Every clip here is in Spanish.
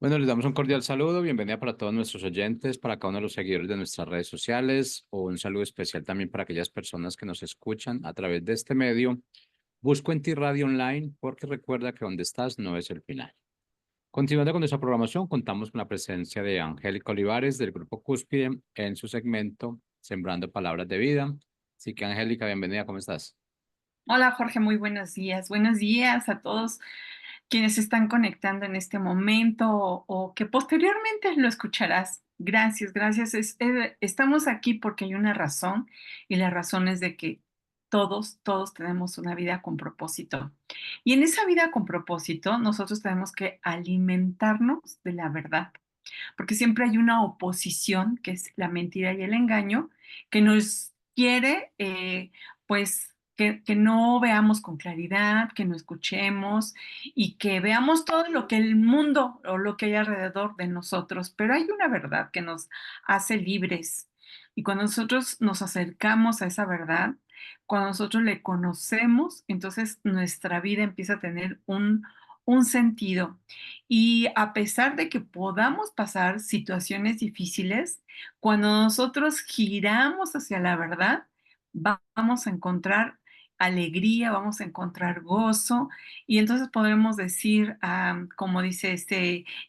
Bueno, les damos un cordial saludo, bienvenida para todos nuestros oyentes, para cada uno de los seguidores de nuestras redes sociales, o un saludo especial también para aquellas personas que nos escuchan a través de este medio. Busco en ti Radio Online porque recuerda que donde estás no es el final. Continuando con nuestra programación, contamos con la presencia de Angélica Olivares del Grupo Cúspide en su segmento Sembrando Palabras de Vida. Así que Angélica, bienvenida, ¿cómo estás? Hola Jorge, muy buenos días. Buenos días a todos quienes se están conectando en este momento o que posteriormente lo escucharás. Gracias, gracias. Estamos aquí porque hay una razón y la razón es de que todos tenemos una vida con propósito. Y en esa vida con propósito nosotros tenemos que alimentarnos de la verdad, porque siempre hay una oposición, que es la mentira y el engaño, que nos quiere, pues, que no veamos con claridad, que no escuchemos y que veamos todo lo que el mundo o lo que hay alrededor de nosotros. Pero hay una verdad que nos hace libres. Y cuando nosotros nos acercamos a esa verdad, cuando nosotros le conocemos, entonces nuestra vida empieza a tener un sentido. Y a pesar de que podamos pasar situaciones difíciles, cuando nosotros giramos hacia la verdad, vamos a encontrar alegría, vamos a encontrar gozo y entonces podremos decir, como dice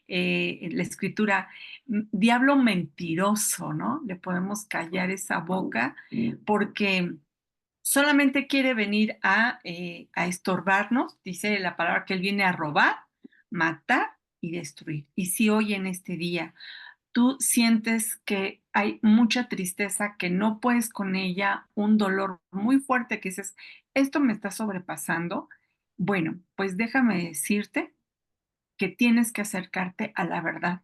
la escritura, diablo mentiroso, ¿no? Le podemos callar esa boca porque solamente quiere venir a estorbarnos, dice la palabra que él viene a robar, matar y destruir. Y si hoy en este día tú sientes que hay mucha tristeza, que no puedes con ella, un dolor muy fuerte que dices, esto me está sobrepasando, bueno, pues déjame decirte que tienes que acercarte a la verdad.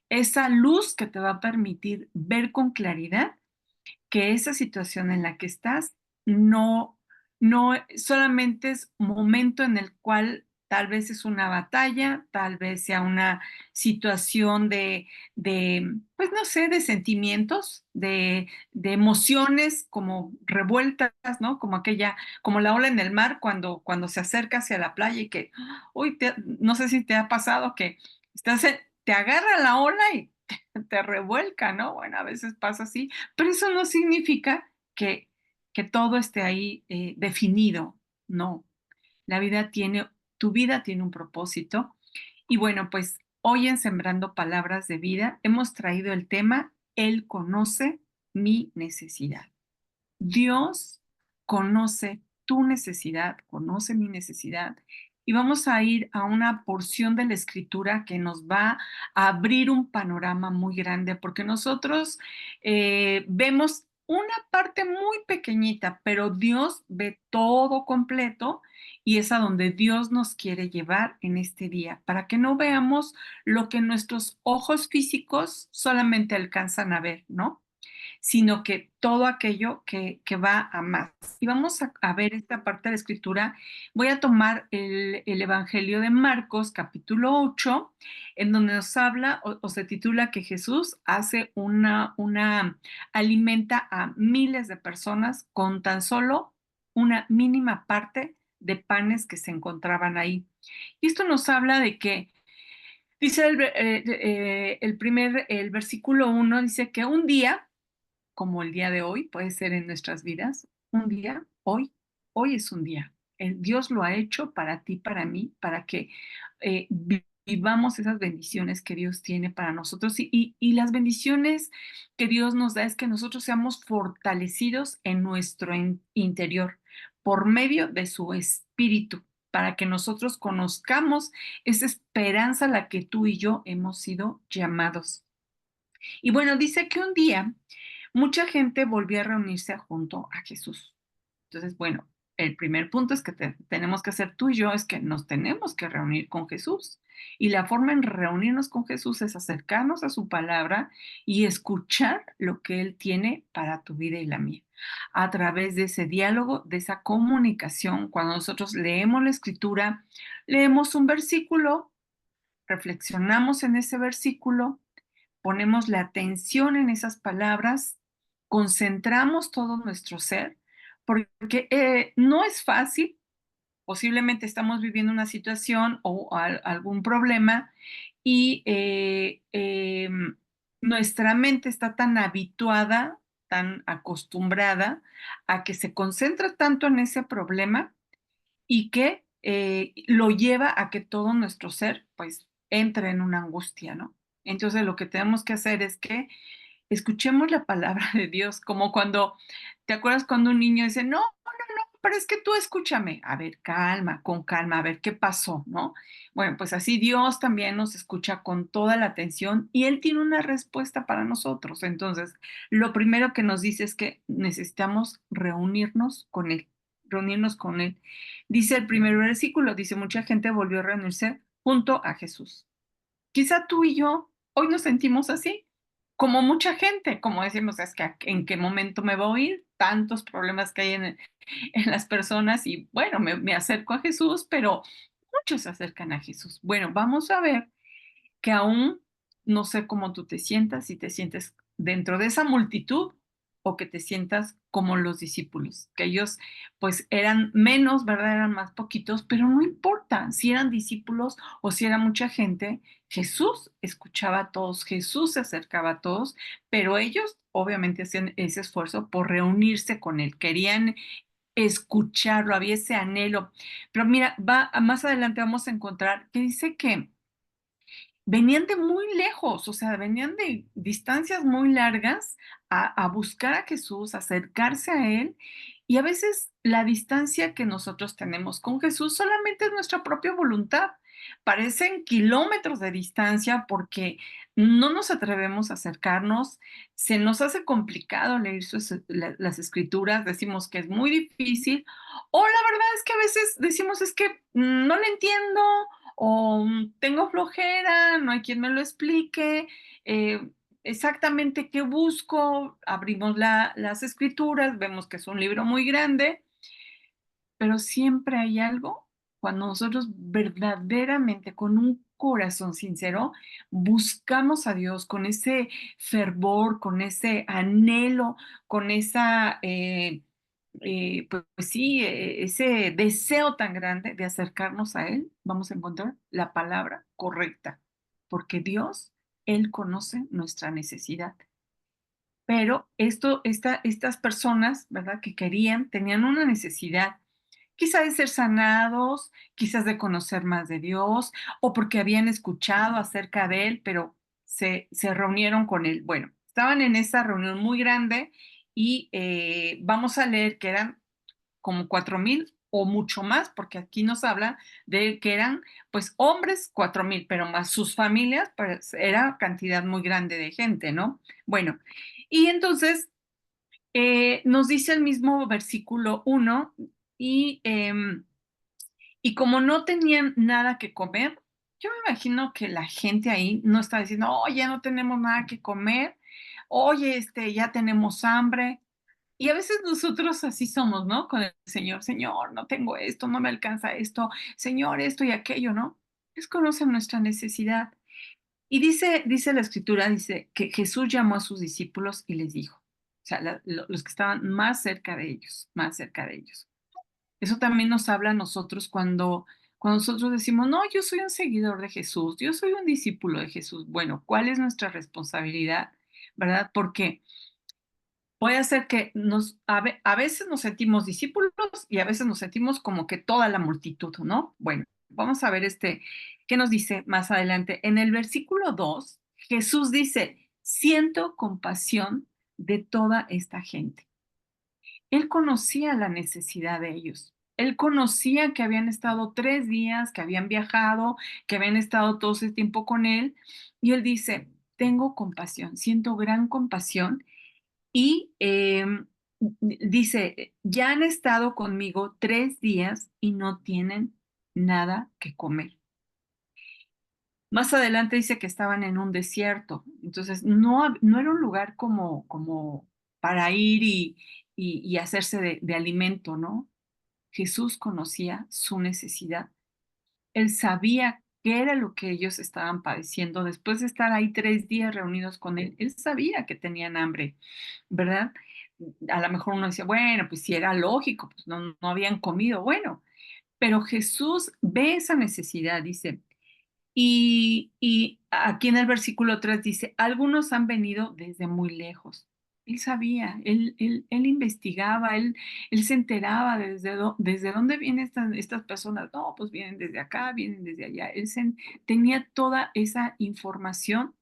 Esa luz que te va a permitir ver con claridad que esa situación en la que estás no, no solamente es un momento en el cual tal vez es una batalla, tal vez sea una situación pues no sé, de sentimientos, de emociones como revueltas, ¿no? Como aquella, como la ola en el mar cuando se acerca hacia la playa y que, uy, no sé si te ha pasado que te agarra la ola y te revuelca, ¿no? Bueno, a veces pasa así, pero eso no significa que todo esté ahí definido, no. La vida tiene, tu vida tiene un propósito. Y bueno, pues hoy en Sembrando Palabras de Vida hemos traído el tema, Él conoce mi necesidad. Dios conoce tu necesidad, conoce mi necesidad. Y vamos a ir a una porción de la escritura que nos va a abrir un panorama muy grande, porque nosotros vemos una parte muy pequeñita, pero Dios ve todo completo y es a donde Dios nos quiere llevar en este día, para que no veamos lo que nuestros ojos físicos solamente alcanzan a ver, ¿no? Sino que todo aquello que va a más. Y vamos a ver esta parte de la escritura. Voy a tomar el Evangelio de Marcos, capítulo 8, en donde nos habla o se titula que Jesús hace alimenta a miles de personas con tan solo una mínima parte de panes que se encontraban ahí. Y esto nos habla de que dice el versículo 1, dice que un día como el día de hoy, puede ser en nuestras vidas, un día, hoy es un día. Dios lo ha hecho para ti, para mí, para que vivamos esas bendiciones que Dios tiene para nosotros y las bendiciones que Dios nos da es que nosotros seamos fortalecidos en nuestro interior por medio de su espíritu, para que nosotros conozcamos esa esperanza a la que tú y yo hemos sido llamados. Y bueno, dice que un día mucha gente volvió a reunirse junto a Jesús. Entonces, bueno, el primer punto es que tenemos que hacer tú y yo es que nos tenemos que reunir con Jesús. Y la forma en reunirnos con Jesús es acercarnos a su palabra y escuchar lo que Él tiene para tu vida y la mía. A través de ese diálogo, de esa comunicación, cuando nosotros leemos la escritura, leemos un versículo, reflexionamos en ese versículo, ponemos la atención en esas palabras, concentramos todo nuestro ser, porque no es fácil, posiblemente estamos viviendo una situación o algún problema y nuestra mente está tan habituada, tan acostumbrada a que se concentra tanto en ese problema y que lo lleva a que todo nuestro ser pues entre en una angustia, ¿no? Entonces lo que tenemos que hacer es que escuchemos la palabra de Dios, como cuando, ¿te acuerdas cuando un niño dice, no, pero es que tú escúchame? A ver, calma, con calma, a ver qué pasó, ¿no? Bueno, pues así Dios también nos escucha con toda la atención y Él tiene una respuesta para nosotros. Entonces, lo primero que nos dice es que necesitamos reunirnos con Él. Dice el primer versículo, dice, mucha gente volvió a reunirse junto a Jesús. Quizá tú y yo hoy nos sentimos así, como mucha gente, como decimos, es que en qué momento me voy a ir, tantos problemas que hay en las personas y bueno, me acerco a Jesús, pero muchos se acercan a Jesús. Bueno, vamos a ver que aún no sé cómo tú te sientas, si te sientes dentro de esa multitud o que te sientas como los discípulos, que ellos pues eran menos, ¿verdad? Eran más poquitos, pero no importa si eran discípulos o si era mucha gente, Jesús escuchaba a todos, Jesús se acercaba a todos, pero ellos obviamente hacían ese esfuerzo por reunirse con él, querían escucharlo, había ese anhelo. Pero mira, más adelante vamos a encontrar que dice que venían de muy lejos, o sea, venían de distancias muy largas a buscar a Jesús, a acercarse a Él, y a veces la distancia que nosotros tenemos con Jesús solamente es nuestra propia voluntad. Parecen kilómetros de distancia porque no nos atrevemos a acercarnos, se nos hace complicado leer las escrituras, decimos que es muy difícil, o la verdad es que a veces decimos es que no le entiendo, o tengo flojera, no hay quien me lo explique, eh, exactamente qué busco, abrimos las escrituras, vemos que es un libro muy grande, pero siempre hay algo cuando nosotros verdaderamente, con un corazón sincero, buscamos a Dios con ese fervor, con ese anhelo, con esa, pues sí, ese deseo tan grande de acercarnos a Él, vamos a encontrar la palabra correcta, porque Dios, Él conoce nuestra necesidad. Pero estas personas, ¿verdad? Que querían, tenían una necesidad, quizá de ser sanados, quizás de conocer más de Dios, o porque habían escuchado acerca de Él, pero se reunieron con Él. Bueno, estaban en esa reunión muy grande y vamos a leer que eran como 4,000 o mucho más, porque aquí nos habla de que eran pues hombres 4,000, pero más sus familias, pues era cantidad muy grande de gente, ¿no? Bueno, y entonces nos dice el mismo versículo 1 y, y como no tenían nada que comer, yo me imagino que la gente ahí no está diciendo, oye, ya no tenemos nada que comer, oye, ya tenemos hambre. Y a veces nosotros así somos, ¿no? Con el Señor, Señor, no tengo esto, no me alcanza esto, Señor, esto y aquello, ¿no? Ellos conocen nuestra necesidad. Y dice la escritura, dice que Jesús llamó a sus discípulos y les dijo, o sea, los que estaban más cerca de ellos, más cerca de ellos. Eso también nos habla a nosotros cuando nosotros decimos, no, yo soy un seguidor de Jesús, yo soy un discípulo de Jesús. Bueno, ¿cuál es nuestra responsabilidad? ¿Verdad? Porque puede ser que a veces nos sentimos discípulos y a veces nos sentimos como que toda la multitud, ¿no? Bueno, vamos a ver qué nos dice más adelante. En el versículo 2, Jesús dice, siento compasión de toda esta gente. Él conocía la necesidad de ellos. Él conocía que habían estado 3 días, que habían viajado, que habían estado todo ese tiempo con él. Y él dice, tengo compasión, siento gran compasión y dice, ya han estado conmigo 3 días y no tienen nada que comer. Más adelante dice que estaban en un desierto, entonces no era un lugar como para ir y hacerse de alimento, ¿no? Jesús conocía su necesidad. Él sabía qué era lo que ellos estaban padeciendo. Después de estar ahí 3 días reunidos con él, él sabía que tenían hambre, ¿verdad? A lo mejor uno dice, bueno, pues si era lógico, pues no habían comido. Bueno, pero Jesús ve esa necesidad, dice, y aquí en el versículo 3 dice, algunos han venido desde muy lejos. Él sabía, él investigaba, él se enteraba desde dónde vienen estas personas. No, pues vienen desde acá, vienen desde allá. Tenía toda esa información.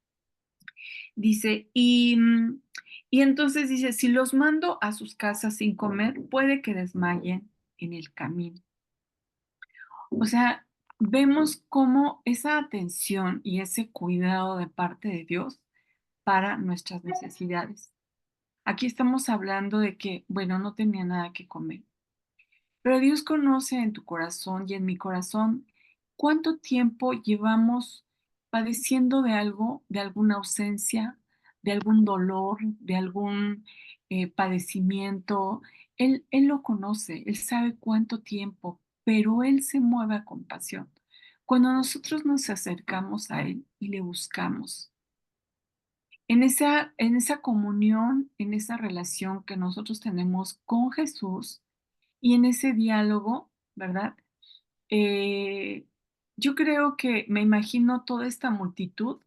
Dice, y entonces dice, si los mando a sus casas sin comer, puede que desmayen en el camino. O sea, vemos cómo esa atención y ese cuidado de parte de Dios para nuestras necesidades. Aquí estamos hablando de que, bueno, no tenía nada que comer, pero Dios conoce en tu corazón y en mi corazón cuánto tiempo llevamos padeciendo de algo, de alguna ausencia, de algún dolor, de algún padecimiento. Él lo conoce, Él sabe cuánto tiempo, pero Él se mueve a compasión. Cuando nosotros nos acercamos a Él y le buscamos, en esa comunión, en esa relación que nosotros tenemos con Jesús y en ese diálogo, ¿verdad? Eh, yo creo que me imagino toda esta multitud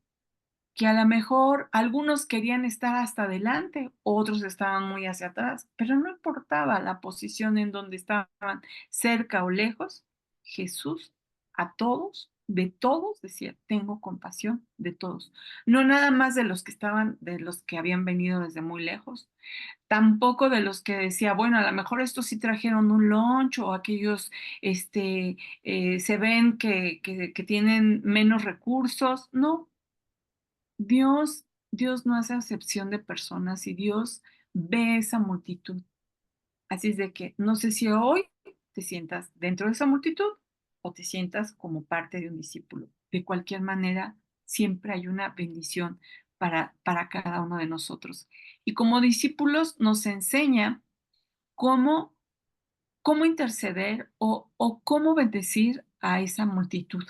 que a lo mejor algunos querían estar hasta adelante, otros estaban muy hacia atrás, pero no importaba la posición en donde estaban, cerca o lejos, Jesús a todos, de todos, decía, tengo compasión de todos. No nada más de los que estaban, de los que habían venido desde muy lejos, tampoco de los que decía, bueno, a lo mejor estos sí trajeron un lunch o aquellos se ven que tienen menos recursos. No, Dios no hace acepción de personas y Dios ve esa multitud. Así es de que no sé si hoy te sientas dentro de esa multitud o te sientas como parte de un discípulo. De cualquier manera, siempre hay una bendición para cada uno de nosotros. Y como discípulos nos enseña cómo, cómo interceder o cómo bendecir a esa multitud.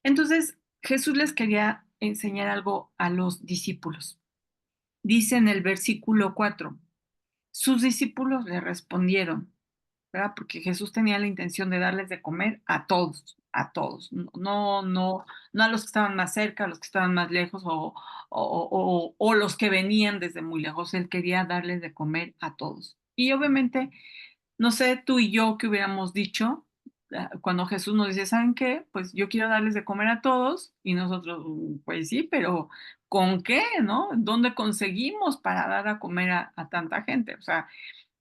Entonces, Jesús les quería enseñar algo a los discípulos. Dice en el versículo 4, sus discípulos le respondieron, ¿verdad? Porque Jesús tenía la intención de darles de comer a todos, no a los que estaban más cerca, a los que estaban más lejos o los que venían desde muy lejos. Él quería darles de comer a todos. Y obviamente no sé tú y yo qué hubiéramos dicho cuando Jesús nos dice, ¿saben qué? Pues yo quiero darles de comer a todos y nosotros, pues sí, pero ¿con qué? ¿No? ¿Dónde conseguimos para dar a comer a tanta gente? O sea,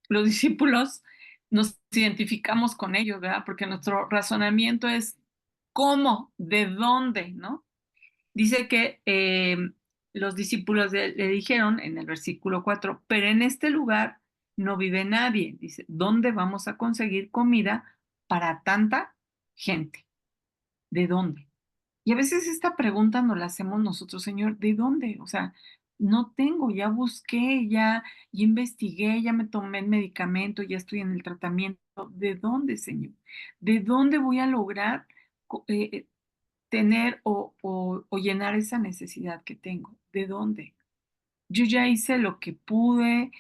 los discípulos nos identificamos con ellos, ¿verdad? Porque nuestro razonamiento es ¿cómo? ¿De dónde? ¿No? Dice que los discípulos le dijeron en el versículo 4, pero en este lugar no vive nadie. Dice, ¿dónde vamos a conseguir comida para tanta gente? ¿De dónde? Y a veces esta pregunta nos la hacemos nosotros, Señor, ¿de dónde? O sea, no tengo, ya busqué, ya investigué, ya me tomé el medicamento, ya estoy en el tratamiento. ¿De dónde, Señor? ¿De dónde voy a lograr tener o llenar esa necesidad que tengo? ¿De dónde? Yo ya hice lo que pude,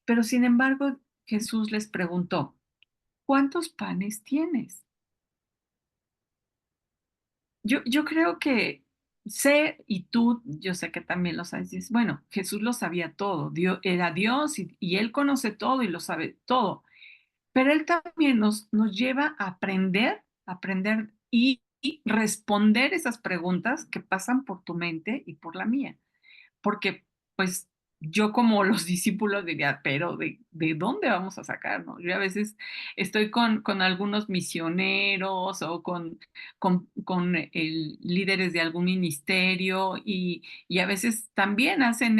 pero sin embargo Jesús les preguntó, ¿cuántos panes tienes? Yo creo que sé, y tú, yo sé que también lo sabes, dices, bueno, Jesús lo sabía todo, Dios, era Dios y Él conoce todo y lo sabe todo, pero Él también nos lleva a aprender y responder esas preguntas que pasan por tu mente y por la mía. Porque, pues, yo como los discípulos diría, pero ¿de dónde vamos a sacar? ¿No? Yo a veces estoy con algunos misioneros o con líderes de algún ministerio y a veces también hacen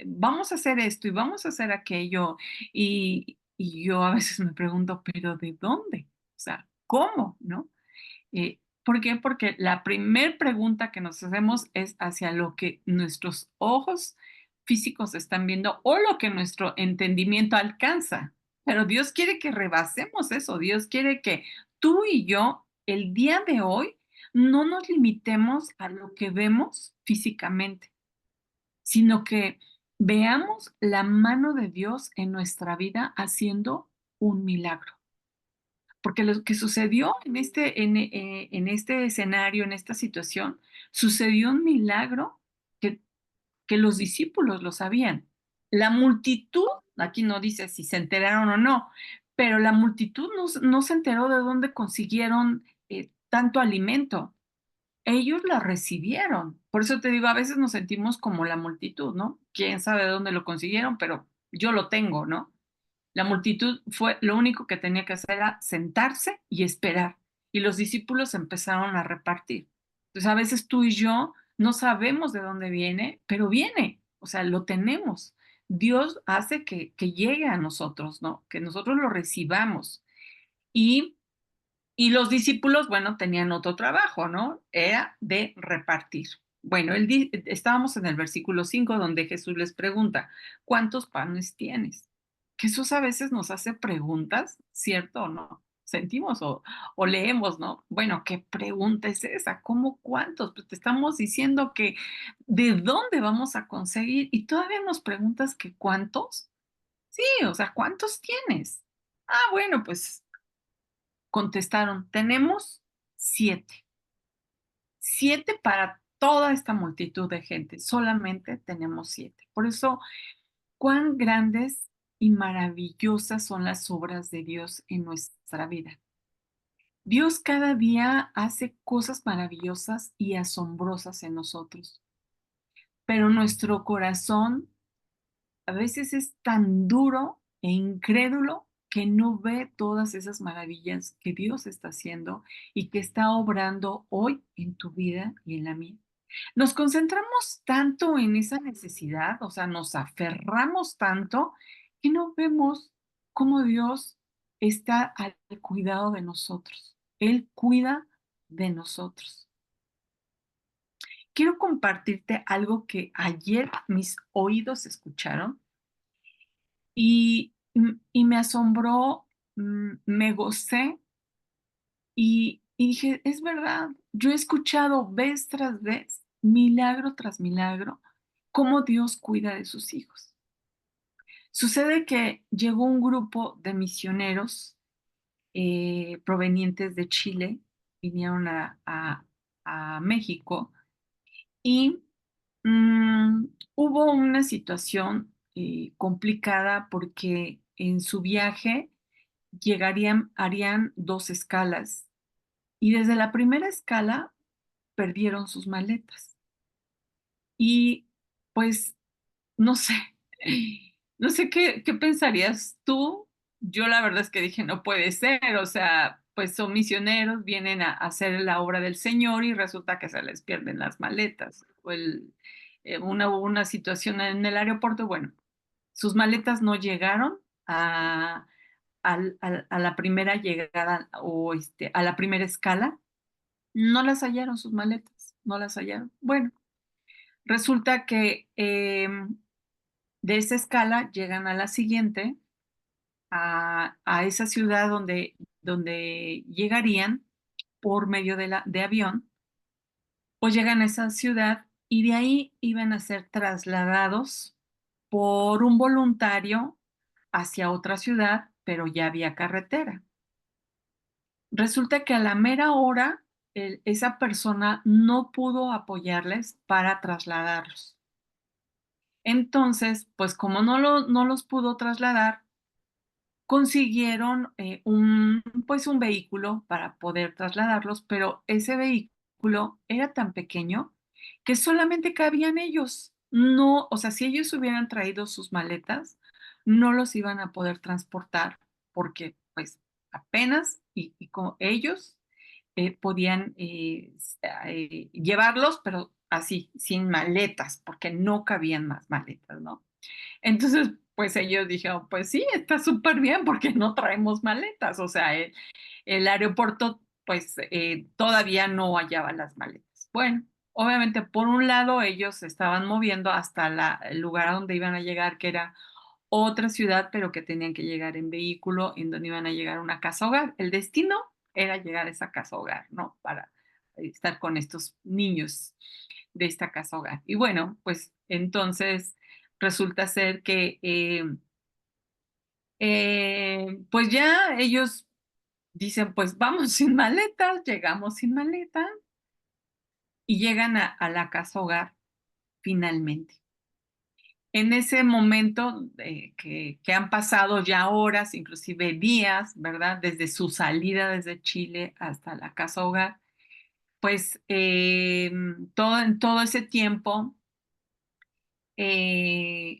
vamos a hacer esto y vamos a hacer aquello. Y yo a veces me pregunto, ¿pero de dónde? O sea, ¿cómo? ¿No? ¿Por qué? Porque la primer pregunta que nos hacemos es hacia lo que nuestros ojos físicos están viendo o lo que nuestro entendimiento alcanza. Pero Dios quiere que rebasemos eso. Dios quiere que tú y yo, el día de hoy, no nos limitemos a lo que vemos físicamente, sino que veamos la mano de Dios en nuestra vida haciendo un milagro. porque lo que sucedió en este escenario, en esta situación, sucedió un milagro que, que los discípulos lo sabían. La multitud, aquí no dice si se enteraron o no, pero la multitud no se enteró de dónde consiguieron tanto alimento. Ellos la recibieron. Por eso te digo, a veces nos sentimos como la multitud, ¿no? Quién sabe de dónde lo consiguieron, pero yo lo tengo, ¿no? La multitud fue lo único que tenía que hacer era sentarse y esperar. Y los discípulos empezaron a repartir. Entonces, a veces tú y yo no sabemos de dónde viene, pero viene, o sea, lo tenemos. Dios hace que llegue a nosotros, ¿no? Que nosotros lo recibamos. Y, y los discípulos, bueno, tenían otro trabajo, ¿no? Era de repartir. Bueno, estábamos en el versículo 5 donde Jesús les pregunta, ¿cuántos panes tienes? Jesús a veces nos hace preguntas, ¿cierto o no? Sentimos o leemos, ¿no? Bueno, ¿qué pregunta es esa? ¿Cómo cuántos? Pues te estamos diciendo que de dónde vamos a conseguir y todavía nos preguntas que cuántos. Sí, o sea, ¿cuántos tienes? Ah, bueno, pues contestaron, tenemos 7. 7 para toda esta multitud de gente, solamente tenemos 7. Por eso cuán grandes y maravillosas son las obras de Dios en nuestra vida. Dios cada día hace cosas maravillosas y asombrosas en nosotros, pero nuestro corazón a veces es tan duro e incrédulo que no ve todas esas maravillas que Dios está haciendo y que está obrando hoy en tu vida y en la mía. Nos concentramos tanto en esa necesidad, o sea, nos aferramos tanto que no vemos cómo Dios está al cuidado de nosotros. Él cuida de nosotros. Quiero compartirte algo que ayer mis oídos escucharon y me asombró, me gocé y dije, es verdad, yo he escuchado vez tras vez, milagro tras milagro, cómo Dios cuida de sus hijos. Sucede que llegó un grupo de misioneros provenientes de Chile, vinieron a México y hubo una situación complicada porque en su viaje harían 2 escalas y desde la primera escala perdieron sus maletas. Y pues no sé, no sé qué pensarías tú. Yo la verdad es que dije, no puede ser, o sea, pues son misioneros, vienen a hacer la obra del Señor y resulta que se les pierden las maletas. Una situación en el aeropuerto, bueno, sus maletas no llegaron a la primera llegada o a la primera escala, no las hallaron sus maletas, no las hallaron. Bueno, resulta que de esa escala llegan a la siguiente, a esa ciudad donde llegarían por medio de avión, o llegan a esa ciudad y de ahí iban a ser trasladados por un voluntario hacia otra ciudad, pero ya había carretera. Resulta que a la mera hora esa persona no pudo apoyarles para trasladarlos. Entonces, pues como no los pudo trasladar, consiguieron pues un vehículo para poder trasladarlos, pero ese vehículo era tan pequeño que solamente cabían ellos. No, o sea, si ellos hubieran traído sus maletas, no los iban a poder transportar porque pues apenas y con ellos podían llevarlos, pero así, sin maletas, porque no cabían más maletas, ¿no? Entonces, pues ellos dijeron, pues sí, está súper bien porque no traemos maletas, o sea, el aeropuerto pues todavía no hallaba las maletas. Bueno, obviamente por un lado ellos se estaban moviendo hasta el lugar a donde iban a llegar, que era otra ciudad, pero que tenían que llegar en vehículo, en donde iban a llegar a una casa hogar. El destino era llegar a esa casa hogar, ¿no? Para estar con estos niños de esta casa hogar. Y bueno, pues entonces resulta ser que pues ya ellos dicen, pues vamos sin maletas, llegamos sin maleta y llegan a la casa hogar finalmente. En ese momento que han pasado ya horas, inclusive días, ¿verdad? Desde su salida desde Chile hasta la casa hogar, pues en todo ese tiempo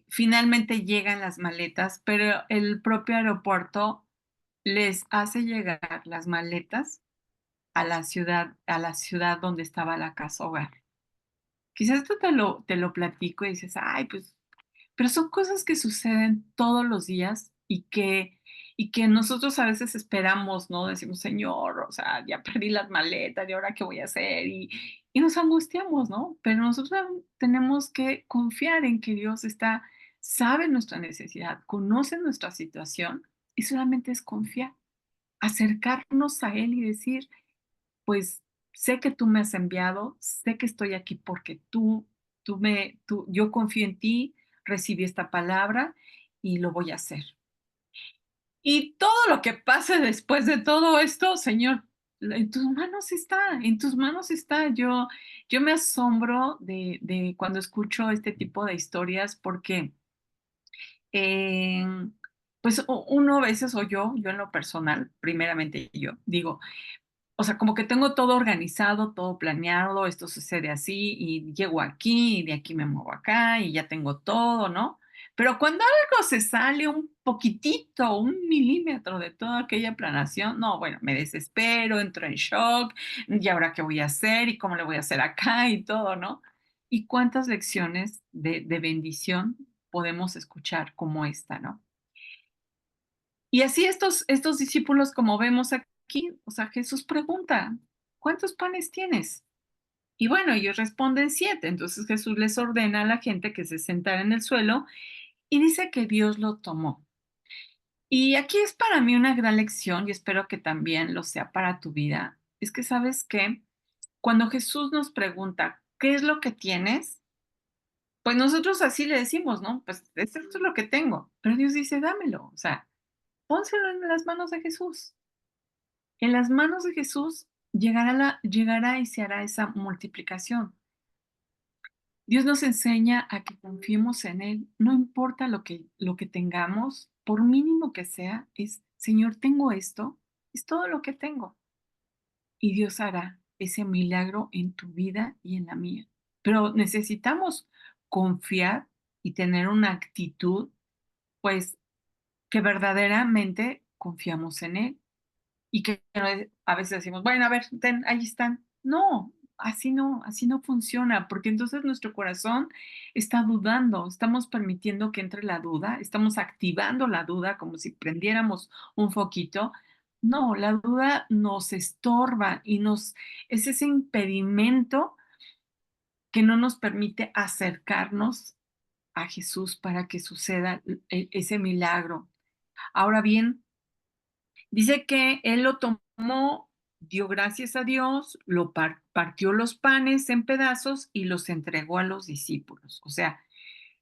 finalmente llegan las maletas, pero el propio aeropuerto les hace llegar las maletas a la ciudad donde estaba la casa hogar. Quizás esto te lo platico y dices, ay, pues, pero son cosas que suceden todos los días y que nosotros a veces esperamos, ¿no? Decimos, Señor, o sea, ya perdí las maletas, ¿y ahora qué voy a hacer? Y nos angustiamos, ¿no? Pero nosotros tenemos que confiar en que Dios está, sabe nuestra necesidad, conoce nuestra situación y solamente es confiar, acercarnos a Él y decir, pues sé que tú me has enviado, sé que estoy aquí porque yo confío en ti, recibí esta palabra y lo voy a hacer. Y todo lo que pase después de todo esto, Señor, en tus manos está, en tus manos está. Yo me asombro de cuando escucho este tipo de historias porque, eh, pues uno a veces, o yo en lo personal, primeramente yo, digo, o sea, como que tengo todo organizado, todo planeado, esto sucede así y llego aquí y de aquí me muevo acá y ya tengo todo, ¿no? Pero cuando algo se sale un poquitito, un milímetro de toda aquella planación, no, bueno, me desespero, entro en shock, y ahora qué voy a hacer y cómo le voy a hacer acá y todo, ¿no? Y cuántas lecciones de bendición podemos escuchar como esta, ¿no? Y así estos discípulos, como vemos aquí, o sea, Jesús pregunta, ¿cuántos panes tienes? Y bueno, ellos responden 7. Entonces Jesús les ordena a la gente que se sentara en el suelo y dice que Dios lo tomó. Y aquí es para mí una gran lección y espero que también lo sea para tu vida. Es que sabes que cuando Jesús nos pregunta, ¿qué es lo que tienes? Pues nosotros así le decimos, ¿no? Pues esto es lo que tengo. Pero Dios dice, dámelo. O sea, pónselo en las manos de Jesús. En las manos de Jesús llegará y se hará esa multiplicación. Dios nos enseña a que confiemos en Él, no importa lo que tengamos, por mínimo que sea, es, Señor, tengo esto, es todo lo que tengo. Y Dios hará ese milagro en tu vida y en la mía. Pero necesitamos confiar y tener una actitud, pues, que verdaderamente confiamos en Él. Y que a veces decimos, bueno, a ver, ten, ahí están. No, así no funciona, porque entonces nuestro corazón está dudando, estamos permitiendo que entre la duda, estamos activando la duda como si prendiéramos un foquito. No, la duda nos estorba y es ese impedimento que no nos permite acercarnos a Jesús para que suceda ese milagro. Ahora bien, dice que él lo tomó, dio gracias a Dios, partió los panes en pedazos y los entregó a los discípulos. O sea,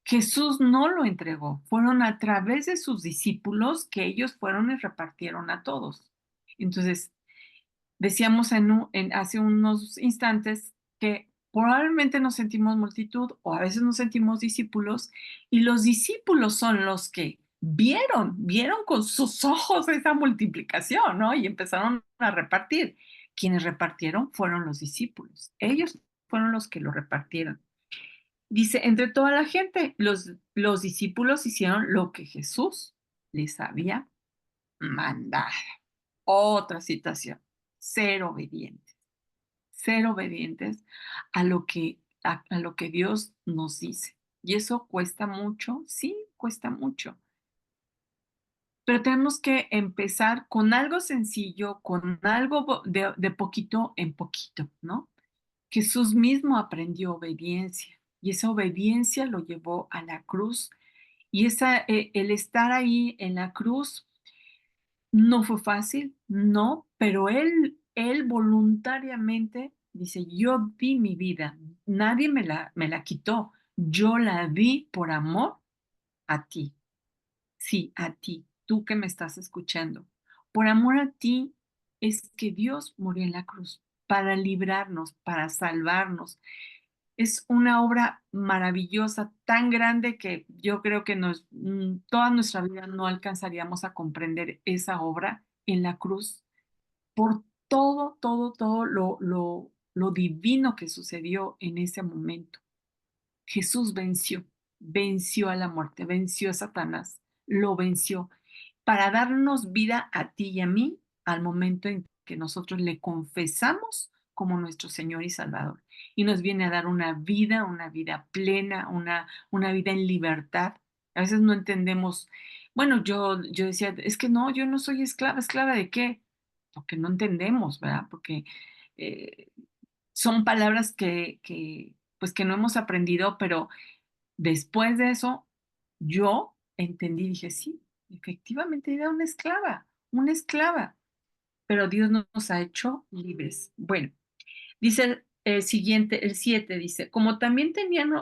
Jesús no lo entregó, fueron a través de sus discípulos que ellos fueron y repartieron a todos. Entonces, decíamos hace unos instantes que probablemente nos sentimos multitud o a veces nos sentimos discípulos y los discípulos son los que vieron con sus ojos esa multiplicación, ¿no? Y empezaron a repartir. Quienes repartieron fueron los discípulos. Ellos fueron los que lo repartieron. Dice, entre toda la gente, los discípulos hicieron lo que Jesús les había mandado. Otra situación, ser obedientes a lo que Dios nos dice. Y eso cuesta mucho, sí, cuesta mucho. Pero tenemos que empezar con algo sencillo, con algo de poquito en poquito, ¿no? Jesús mismo aprendió obediencia y esa obediencia lo llevó a la cruz. Y el estar ahí en la cruz no fue fácil, no, pero él voluntariamente dice, yo di mi vida, nadie me la quitó, yo la di por amor a ti, sí, a ti, tú que me estás escuchando, por amor a ti, es que Dios murió en la cruz para librarnos, para salvarnos. Es una obra maravillosa, tan grande que yo creo que toda nuestra vida no alcanzaríamos a comprender esa obra en la cruz por todo, todo, todo lo divino que sucedió en ese momento. Jesús venció a la muerte, venció a Satanás, lo venció para darnos vida a ti y a mí al momento en que nosotros le confesamos como nuestro Señor y Salvador. Y nos viene a dar una vida plena, una vida en libertad. A veces no entendemos, bueno, yo decía, es que no, yo no soy esclava, ¿esclava de qué? Porque no entendemos, ¿verdad? Porque eh, son palabras pues que no hemos aprendido, pero después de eso, yo entendí, dije, sí, efectivamente era una esclava, pero Dios nos ha hecho libres. Bueno, dice el siguiente, el 7 dice, como también tenían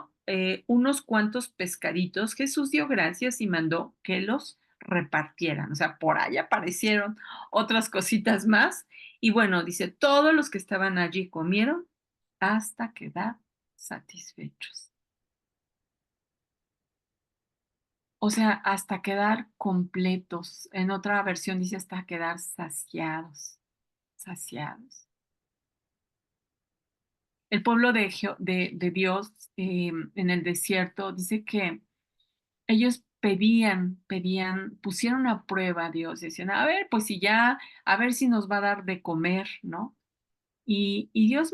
unos cuantos pescaditos, Jesús dio gracias y mandó que los repartieran. O sea, por ahí aparecieron otras cositas más. Y bueno, dice, todos los que estaban allí comieron hasta quedar satisfechos. O sea, hasta quedar completos. En otra versión dice hasta quedar saciados, saciados. El pueblo de Dios en el desierto dice que ellos pusieron a prueba a Dios, decían, a ver, pues si ya, a ver si nos va a dar de comer, ¿no? Y Dios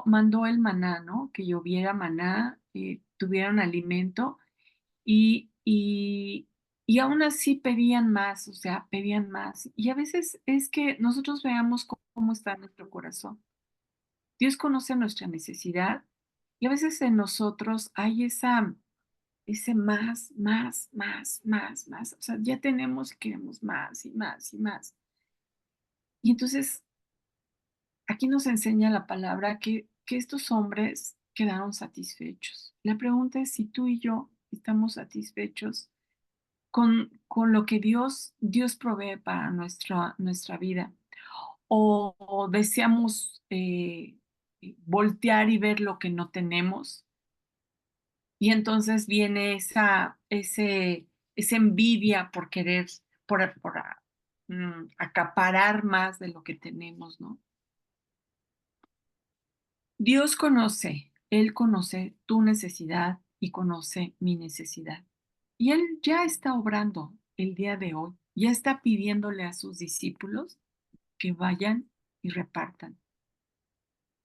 mandó el maná, ¿no? Que lloviera maná, tuvieran alimento y aún así pedían más, o sea, pedían más. Y a veces es que nosotros veamos cómo está nuestro corazón. Dios conoce nuestra necesidad y a veces en nosotros hay ese más, más, más, más, más. O sea, ya tenemos y queremos más y más y más. Y entonces aquí nos enseña la palabra que estos hombres quedaron satisfechos. La pregunta es si tú y yo estamos satisfechos con lo que Dios provee para nuestra vida. O deseamos voltear y ver lo que no tenemos. Y entonces viene esa envidia por querer, por acaparar más de lo que tenemos, ¿no? Dios Él conoce tu necesidad y conoce mi necesidad. Y Él ya está obrando el día de hoy, ya está pidiéndole a sus discípulos que vayan y repartan.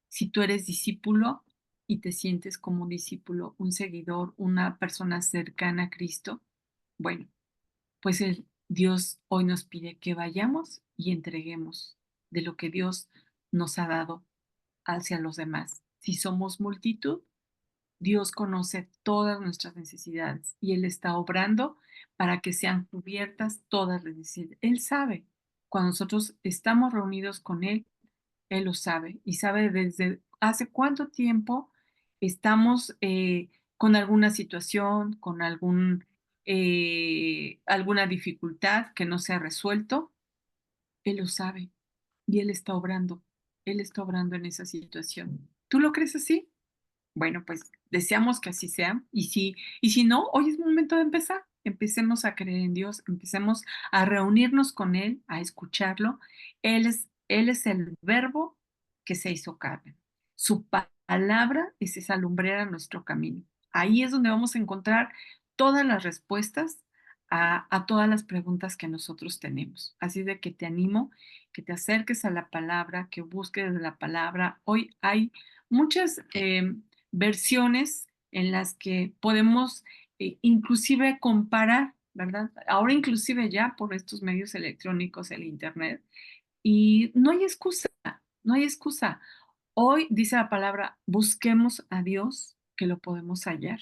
Si tú eres discípulo y te sientes como un discípulo, un seguidor, una persona cercana a Cristo, bueno, pues Dios hoy nos pide que vayamos y entreguemos de lo que Dios nos ha dado hacia los demás. Si somos multitud, Dios conoce todas nuestras necesidades y Él está obrando para que sean cubiertas todas las necesidades. Él sabe, cuando nosotros estamos reunidos con Él lo sabe y sabe desde hace cuánto tiempo estamos con alguna situación, con alguna dificultad que no se ha resuelto. Él lo sabe y Él está obrando. Él está obrando en esa situación. ¿Tú lo crees así? Bueno, pues deseamos que así sea. Y si no, hoy es momento de empezar. Empecemos a creer en Dios, empecemos a reunirnos con Él, a escucharlo. Él es el verbo que se hizo carne. Su palabra es esa lumbrera en nuestro camino. Ahí es donde vamos a encontrar todas las respuestas a todas las preguntas que nosotros tenemos. Así de que te animo, que te acerques a la palabra, que busques la palabra. Hoy hay muchas versiones en las que podemos inclusive comparar, ¿verdad? Ahora inclusive ya por estos medios electrónicos, el Internet, y no hay excusa, no hay excusa. Hoy dice la palabra, busquemos a Dios que lo podemos hallar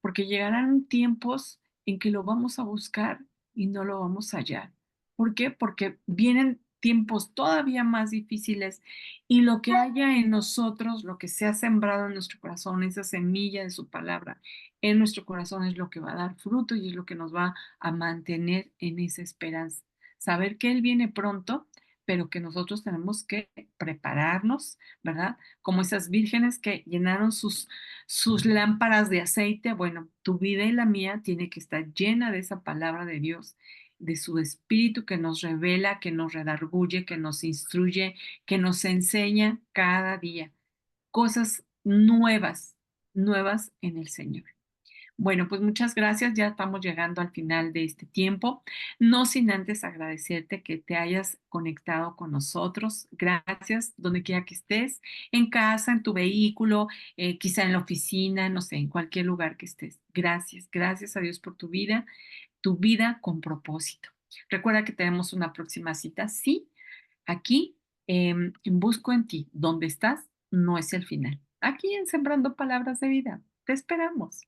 porque llegarán tiempos en que lo vamos a buscar y no lo vamos a hallar. ¿Por qué? Porque vienen tiempos todavía más difíciles y lo que haya en nosotros, lo que se ha sembrado en nuestro corazón, esa semilla de su palabra en nuestro corazón es lo que va a dar fruto y es lo que nos va a mantener en esa esperanza. Saber que Él viene pronto, pero que nosotros tenemos que prepararnos, ¿verdad? Como esas vírgenes que llenaron sus lámparas de aceite. Bueno, tu vida y la mía tiene que estar llena de esa palabra de Dios, de su espíritu que nos revela, que nos redarguye, que nos instruye, que nos enseña cada día cosas nuevas, nuevas en el Señor. Bueno, pues muchas gracias. Ya estamos llegando al final de este tiempo. No sin antes agradecerte que te hayas conectado con nosotros. Gracias, donde quiera que estés, en casa, en tu vehículo, quizá en la oficina, no sé, en cualquier lugar que estés. Gracias, gracias a Dios por tu vida con propósito. Recuerda que tenemos una próxima cita, sí, aquí en Busco en ti. Donde estás no es el final. Aquí en Sembrando Palabras de Vida. Te esperamos.